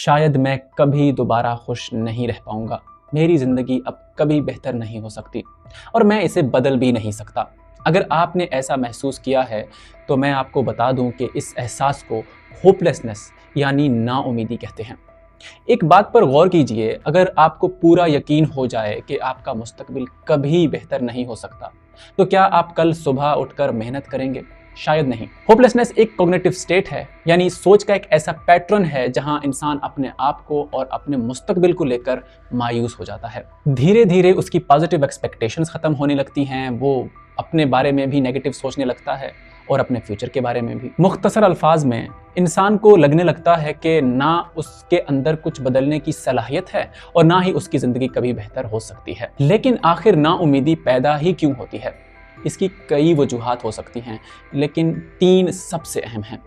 शायद मैं कभी दोबारा खुश नहीं रह पाऊंगा, मेरी ज़िंदगी अब कभी बेहतर नहीं हो सकती और मैं इसे बदल भी नहीं सकता। अगर आपने ऐसा महसूस किया है तो मैं आपको बता दूं कि इस एहसास को होपलेसनेस यानी नाउमीदी कहते हैं। एक बात पर गौर कीजिए, अगर आपको पूरा यकीन हो जाए कि आपका मुस्तकबिल कभी बेहतर नहीं हो सकता, तो क्या आप कल सुबह उठकर मेहनत करेंगे? शायद नहीं। होपलेसनेस एक कॉग्निटिव स्टेट है, यानी सोच का एक ऐसा पैटर्न है जहां इंसान अपने आप को और अपने मुस्तकबिल को लेकर मायूस हो जाता है। धीरे धीरे उसकी पॉजिटिव एक्सपेक्टेशंस खत्म होने लगती हैं, वो अपने बारे में भी नेगेटिव सोचने लगता है और अपने फ्यूचर के बारे में भी। मुख्तसर अल्फाज में इंसान को लगने लगता है कि ना उसके अंदर कुछ बदलने की सलाहियत है और ना ही उसकी ज़िंदगी कभी बेहतर हो सकती है। लेकिन आखिर नाउमीदी पैदा ही क्यों होती है? इसकी कई वजूहात हो सकती हैं, लेकिन 3 सबसे अहम हैं।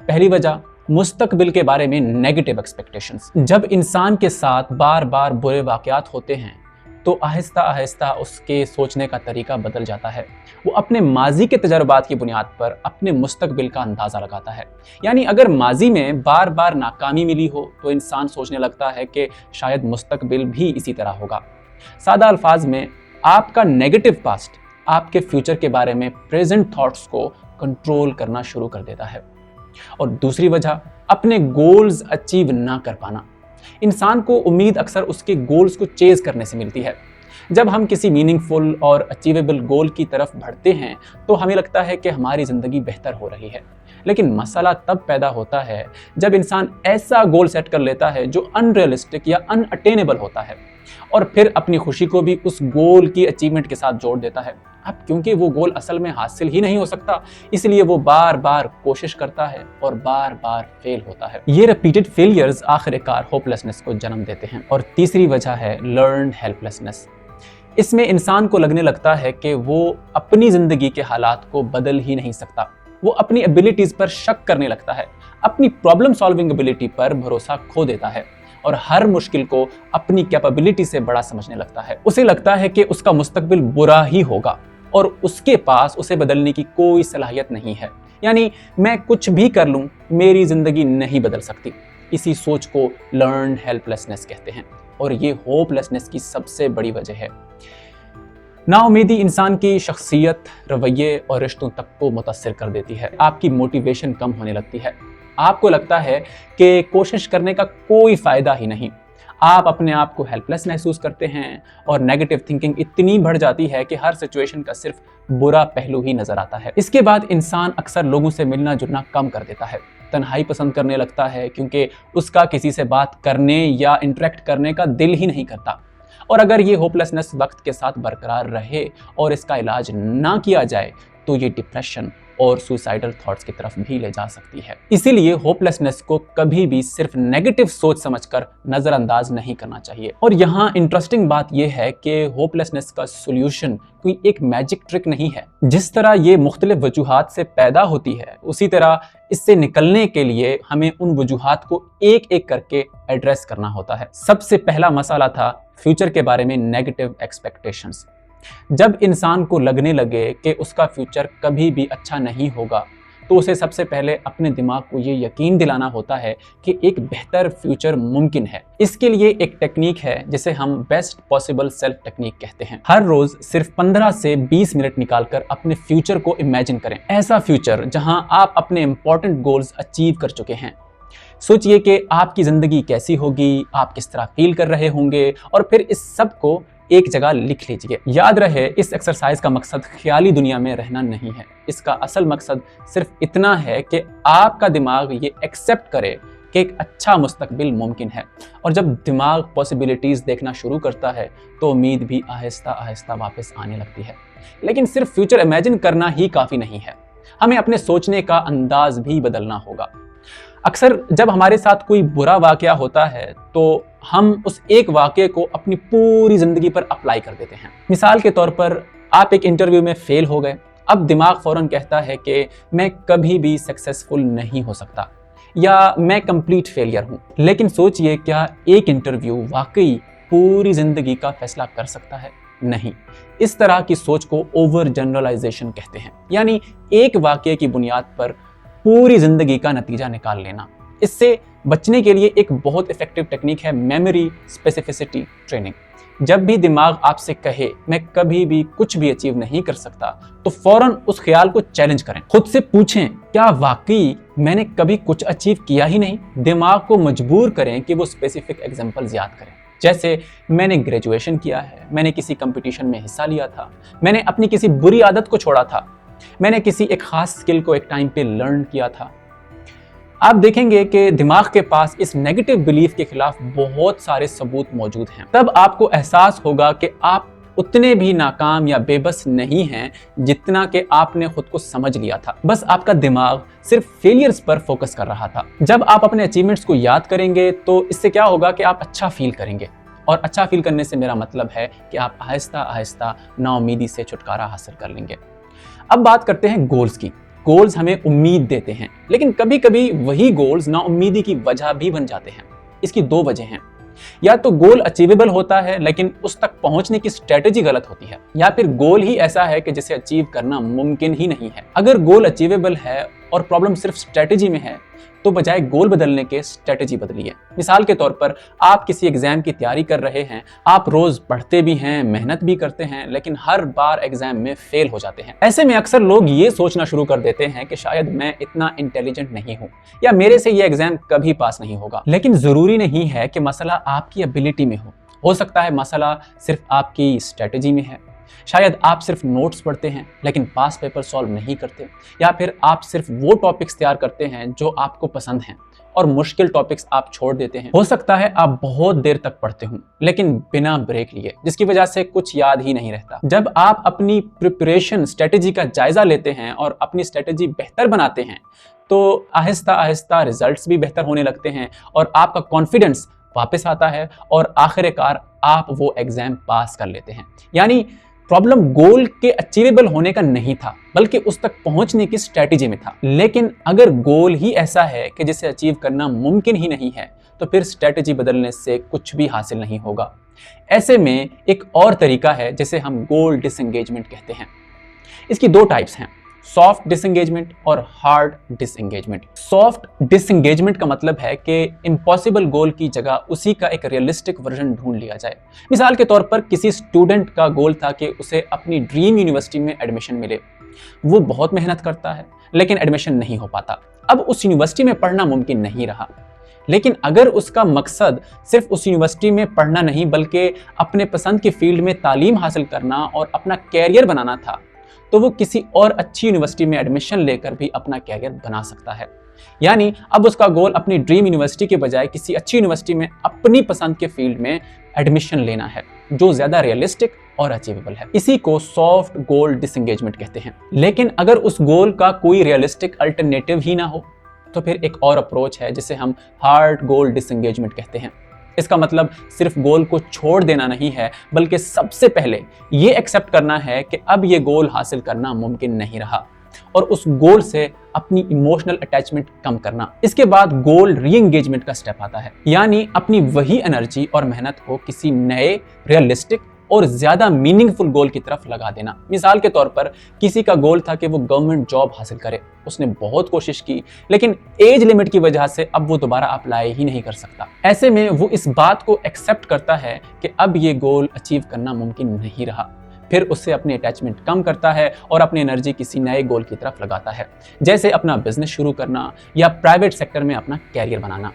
पहली वजह, मुस्तकबिल के बारे में नेगेटिव एक्सपेक्टेशंस। जब इंसान के साथ बार बार बुरे वाक़यात होते हैं तो आहिस्ता आहिस्ता उसके सोचने का तरीका बदल जाता है। वो अपने माजी के तजर्बात की बुनियाद पर अपने मुस्तकबिल का अंदाज़ा लगाता है। यानी अगर माजी में बार बार नाकामी मिली हो तो इंसान सोचने लगता है कि शायद मुस्तकबिल भी इसी तरह होगा। सादा अल्फाज में, आपका नेगेटिव पास्ट आपके फ्यूचर के बारे में प्रेजेंट थॉट्स को कंट्रोल करना शुरू कर देता है। और दूसरी वजह, अपने गोल्स अचीव ना कर पाना। इंसान को उम्मीद अक्सर उसके गोल्स को चेज करने से मिलती है। जब हम किसी मीनिंगफुल और अचीवेबल गोल की तरफ बढ़ते हैं तो हमें लगता है कि हमारी ज़िंदगी बेहतर हो रही है। लेकिन मसला तब पैदा होता है जब इंसान ऐसा गोल सेट कर लेता है जो अनरियलिस्टिक या अनअटेनेबल होता है और फिर अपनी खुशी को भी उस गोल की अचीवमेंट के साथ जोड़ देता है। अब क्योंकि वो गोल असल में हासिल ही नहीं हो सकता, इसलिए वो बार बार कोशिश करता है और बार बार फेल होता है। ये रिपीटेड फेलियर्स आखिरकार होपलेसनेस को जन्म देते हैं। और तीसरी वजह है लर्न्ड हेल्पलेसनेस। इसमें इंसान को लगने लगता है कि वो अपनी ज़िंदगी के हालात को बदल ही नहीं सकता। वो अपनी एबिलिटीज़ पर शक करने लगता है, अपनी प्रॉब्लम सॉल्विंग एबिलिटी पर भरोसा खो देता है और हर मुश्किल को अपनी कैपेबिलिटी से बड़ा समझने लगता है। उसे लगता है कि उसका मुस्तकबिल बुरा ही होगा और उसके पास उसे बदलने की कोई सलाहियत नहीं है। यानी मैं कुछ भी कर लूं, मेरी ज़िंदगी नहीं बदल सकती। इसी सोच को लर्न्ड हेल्पलेसनेस कहते हैं और ये होपलेसनेस की सबसे बड़ी वजह है। नाउमीदी इंसान की शख्सियत, रवैये और रिश्तों तक को मुतासिर कर देती है। आपकी मोटिवेशन कम होने लगती है। आपको लगता है कि कोशिश करने का कोई फ़ायदा ही नहीं। आप अपने आप को हेल्पलेस महसूस करते हैं और नेगेटिव थिंकिंग इतनी बढ़ जाती है कि हर सिचुएशन का सिर्फ बुरा पहलू ही नजर आता है। इसके बाद इंसान अक्सर लोगों से मिलना जुलना कम कर देता है, तन्हाई पसंद करने लगता है क्योंकि उसका किसी से बात करने या इंटरेक्ट करने का दिल ही नहीं करता। और अगर ये होपलेसनेस वक्त के साथ बरकरार रहे और इसका इलाज ना किया जाए तो ये डिप्रेशन और सुसाइडल थॉट्स की तरफ भी ले जा सकती है। इसीलिए होपलेसनेस को कभी भी सिर्फ नेगेटिव सोच समझकर नजरअंदाज नहीं करना चाहिए। और यहाँ इंटरेस्टिंग बात यह है कि होपलेसनेस का सोल्यूशन कोई एक मैजिक ट्रिक नहीं है। जिस तरह ये मुख्तलिफ वजूहात से पैदा होती है, उसी तरह इससे निकलने के लिए हमें उन वजूहात को एक एक करके एड्रेस करना होता है। सबसे पहला मसला था फ्यूचर के बारे में नेगेटिव एक्सपेक्टेशंस। जब इंसान को लगने लगे कि उसका फ्यूचर कभी भी अच्छा नहीं होगा तो उसे सबसे पहले अपने दिमाग को ये यकीन दिलाना होता है कि एक बेहतर फ्यूचर मुमकिन है। इसके लिए एक टेक्निक है जिसे हम बेस्ट पॉसिबल सेल्फ टेक्निक कहते हैं। हर रोज सिर्फ 15 से 20 मिनट निकालकर अपने फ्यूचर को इमेजिन करें। ऐसा फ्यूचर जहां आप अपने इंपॉर्टेंट गोल्स अचीव कर चुके हैं। सोचिए कि आपकी ज़िंदगी कैसी होगी, आप किस तरह फील कर रहे होंगे और फिर इस सब को एक जगह लिख लीजिए। याद रहे, इस एक्सरसाइज का मकसद ख्याली दुनिया में रहना नहीं है। इसका असल मकसद सिर्फ इतना है कि आपका दिमाग ये एक्सेप्ट करे कि एक अच्छा मुस्तकबिल मुमकिन है। और जब दिमाग पॉसिबिलिटीज़ देखना शुरू करता है तो उम्मीद भी आहिस्ता आहिस्ता वापस आने लगती है। लेकिन सिर्फ फ्यूचर इमेजिन करना ही काफ़ी नहीं है, हमें अपने सोचने का अंदाज भी बदलना होगा। अक्सर जब हमारे साथ कोई बुरा वाकया होता है तो हम उस एक वाकये को अपनी पूरी ज़िंदगी पर अप्लाई कर देते हैं। मिसाल के तौर पर, आप एक इंटरव्यू में फेल हो गए। अब दिमाग फ़ौरन कहता है कि मैं कभी भी सक्सेसफुल नहीं हो सकता या मैं कंप्लीट फेलियर हूँ। लेकिन सोचिए, क्या एक इंटरव्यू वाकई पूरी ज़िंदगी का फैसला कर सकता है? नहीं। इस तरह की सोच को ओवर जनरलाइजेशन कहते हैं, यानी एक वाकये की बुनियाद पर पूरी जिंदगी का नतीजा निकाल लेना। इससे बचने के लिए एक बहुत इफेक्टिव टेक्निक है मेमोरी स्पेसिफिसिटी ट्रेनिंग। जब भी दिमाग आपसे कहे मैं कभी भी कुछ भी अचीव नहीं कर सकता, तो फौरन उस ख्याल को चैलेंज करें। खुद से पूछें, क्या वाकई मैंने कभी कुछ अचीव किया ही नहीं? दिमाग को मजबूर करें कि वो स्पेसिफिक एग्जांपल्स याद करें, जैसे मैंने ग्रेजुएशन किया है, मैंने किसी कंपटीशन में हिस्सा लिया था, मैंने अपनी किसी बुरी आदत को छोड़ा था, मैंने किसी एक खास स्किल को एक टाइम पे लर्न किया था। आप देखेंगे कि दिमाग के पास इस नेगेटिव बिलीफ के खिलाफ बहुत सारे सबूत मौजूद हैं। तब आपको एहसास होगा कि आप उतने भी नाकाम या बेबस नहीं हैं जितना कि आपने खुद को समझ लिया था। बस आपका दिमाग सिर्फ फेलियर्स पर फोकस कर रहा था। जब आप अपने अचीवमेंट्स को याद करेंगे तो इससे क्या होगा कि आप अच्छा फील करेंगे, और अच्छा फील करने से मेरा मतलब है कि आप आहिस्ता आहिस्ता नाउमीदी से छुटकारा हासिल कर लेंगे। अब बात करते हैं गोल्स की। गोल्स हमें उम्मीद देते हैं, लेकिन कभी कभी वही गोल्स नाउम्मीदी की वजह भी बन जाते हैं। इसकी दो वजह हैं, या तो गोल अचीवेबल होता है लेकिन उस तक पहुंचने की स्ट्रेटेजी गलत होती है, या फिर गोल ही ऐसा है कि जिसे अचीव करना मुमकिन ही नहीं है। अगर गोल अचीवेबल है और प्रॉब्लम सिर्फ स्ट्रेटेजी में है, तो बजाय गोल बदलने के स्ट्रेटेजी बदलिए। मिसाल के तौर पर आप किसी एग्जाम की तैयारी कर रहे हैं, आप रोज पढ़ते भी हैं, मेहनत भी करते हैं, लेकिन हर बार एग्जाम में फेल हो जाते हैं। ऐसे में अक्सर लोग ये सोचना शुरू कर देते हैं कि शायद मैं इतना इंटेलिजेंट नहीं हूँ, या मेरे से ये एग्जाम कभी पास नहीं होगा। लेकिन जरूरी नहीं है कि मसला आपकी एबिलिटी में हो सकता है मसला सिर्फ आपकी स्ट्रेटेजी में है। शायद आप सिर्फ नोट्स पढ़ते हैं लेकिन पास पेपर सॉल्व नहीं करते, या फिर आप सिर्फ वो टॉपिक्स तैयार करते हैं जो आपको पसंद हैं और मुश्किल टॉपिक्स आप छोड़ देते हैं। हो सकता है आप बहुत देर तक पढ़ते हो लेकिन बिना ब्रेक लिए, जिसकी वजह से कुछ याद ही नहीं रहता। जब आप अपनी प्रिपरेशन स्ट्रेटेजी का जायजा लेते हैं और अपनी स्ट्रेटेजी बेहतर बनाते हैं, तो आहिस्ता आहिस्ता रिजल्ट्स भी बेहतर होने लगते हैं और आपका कॉन्फिडेंस वापस आता है और आखिरकार आप वो एग्जाम पास कर लेते हैं। यानी प्रॉब्लम गोल के अचीवेबल होने का नहीं था, बल्कि उस तक पहुंचने की स्ट्रेटेजी में था। लेकिन अगर गोल ही ऐसा है कि जिसे अचीव करना मुमकिन ही नहीं है, तो फिर स्ट्रेटेजी बदलने से कुछ भी हासिल नहीं होगा। ऐसे में एक और तरीका है जिसे हम गोल डिसएंगेजमेंट कहते हैं। इसकी दो टाइप्स हैं, सॉफ्ट डिसएंगेजमेंट और हार्ड डिसएंगेजमेंट। सॉफ्ट डिसएंगेजमेंट का मतलब है कि इम्पॉसिबल गोल की जगह उसी का एक रियलिस्टिक वर्जन ढूंढ लिया जाए। मिसाल के तौर पर किसी स्टूडेंट का गोल था कि उसे अपनी ड्रीम यूनिवर्सिटी में एडमिशन मिले। वो बहुत मेहनत करता है लेकिन एडमिशन नहीं हो पाता। अब उस यूनिवर्सिटी में पढ़ना मुमकिन नहीं रहा। लेकिन अगर उसका मकसद सिर्फ उस यूनिवर्सिटी में पढ़ना नहीं बल्कि अपने पसंद की फील्ड में तालीम हासिल करना और अपना कैरियर बनाना था, तो वो किसी और अच्छी यूनिवर्सिटी में एडमिशन लेकर भी अपना कैरियर बना सकता है। यानी अब उसका गोल अपनी ड्रीम यूनिवर्सिटी के बजाय किसी अच्छी यूनिवर्सिटी में अपनी पसंद के फील्ड में एडमिशन लेना है, जो ज्यादा रियलिस्टिक और अचीवेबल है। इसी को सॉफ्ट गोल डिसएंगेजमेंट कहते हैं। लेकिन अगर उस गोल का कोई रियलिस्टिक अल्टरनेटिव ही ना हो, तो फिर एक और अप्रोच है जिसे हम हार्ड गोल डिसएंगेजमेंट कहते हैं। इसका मतलब सिर्फ गोल को छोड़ देना नहीं है, बल्कि सबसे पहले ये एक्सेप्ट करना है कि अब ये गोल हासिल करना मुमकिन नहीं रहा और उस गोल से अपनी इमोशनल अटैचमेंट कम करना। इसके बाद गोल री एंगेजमेंट का स्टेप आता है, यानी अपनी वही एनर्जी और मेहनत को किसी नए रियलिस्टिक और ज्यादा मीनिंगफुल गोल की तरफ लगा देना। मिसाल के तौर पर किसी का गोल था कि वो गवर्नमेंट जॉब हासिल करे। उसने बहुत कोशिश की लेकिन एज लिमिट की वजह से अब वो दोबारा अप्लाई ही नहीं कर सकता। ऐसे में वो इस बात को एक्सेप्ट करता है कि अब ये गोल अचीव करना मुमकिन नहीं रहा। फिर उससे अपनी अटैचमेंट कम करता है और अपनी एनर्जी किसी नए गोल की तरफ लगाता है, जैसे अपना बिजनेस शुरू करना या प्राइवेट सेक्टर में अपना कैरियर बनाना।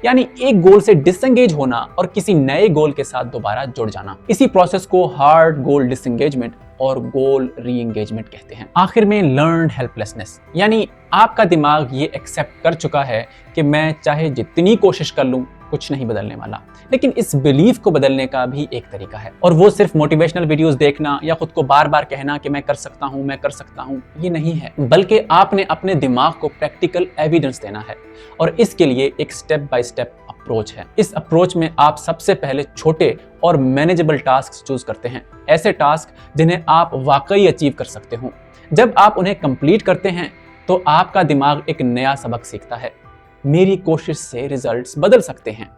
यानी एक गोल से डिसएंगेज होना और किसी नए गोल के साथ दोबारा जुड़ जाना। इसी प्रोसेस को हार्ड गोल डिसएंगेजमेंट और गोल री एंगेजमेंट कहते हैं। आखिर में लर्न्ड हेल्पलेसनेस, यानी आपका दिमाग ये एक्सेप्ट कर चुका है कि मैं चाहे जितनी कोशिश कर लूं कुछ नहीं बदलने वाला। लेकिन इस बिलीफ को बदलने का भी एक तरीका है, और वो सिर्फ मोटिवेशनल वीडियोस देखना या खुद को बार बार कहना कि मैं कर सकता हूँ, ये नहीं है, बल्कि आपने अपने दिमाग को प्रैक्टिकल एविडेंस देना है। और इसके लिए एक स्टेप बाय स्टेप अप्रोच है। इस अप्रोच में आप सबसे पहले छोटे और मैनेजेबल टास्क चूज करते हैं, ऐसे टास्क जिन्हें आप वाकई अचीव कर सकते हो। जब आप उन्हें कंप्लीट करते हैं तो आपका दिमाग एक नया सबक सीखता है, मेरी कोशिश से रिजल्ट्स बदल सकते हैं।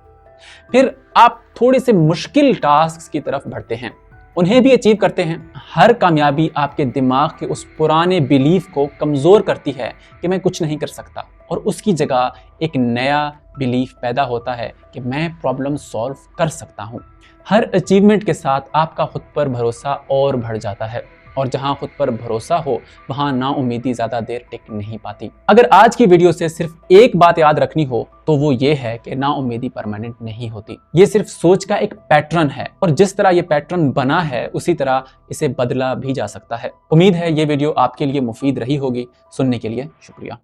फिर आप थोड़े से मुश्किल टास्क की तरफ बढ़ते हैं, उन्हें भी अचीव करते हैं। हर कामयाबी आपके दिमाग के उस पुराने बिलीफ को कमजोर करती है कि मैं कुछ नहीं कर सकता, और उसकी जगह एक नया बिलीफ पैदा होता है कि मैं प्रॉब्लम सॉल्व कर सकता हूँ। हर अचीवमेंट के साथ आपका खुद पर भरोसा और बढ़ जाता है, और जहां खुद पर भरोसा हो वहां नाउम्मीदी ज्यादा देर टिक नहीं पाती। अगर आज की वीडियो से सिर्फ एक बात याद रखनी हो तो वो ये है कि नाउम्मीदी परमानेंट नहीं होती। ये सिर्फ सोच का एक पैटर्न है, और जिस तरह ये पैटर्न बना है उसी तरह इसे बदला भी जा सकता है। उम्मीद है ये वीडियो आपके लिए मुफीद रही होगी। सुनने के लिए शुक्रिया।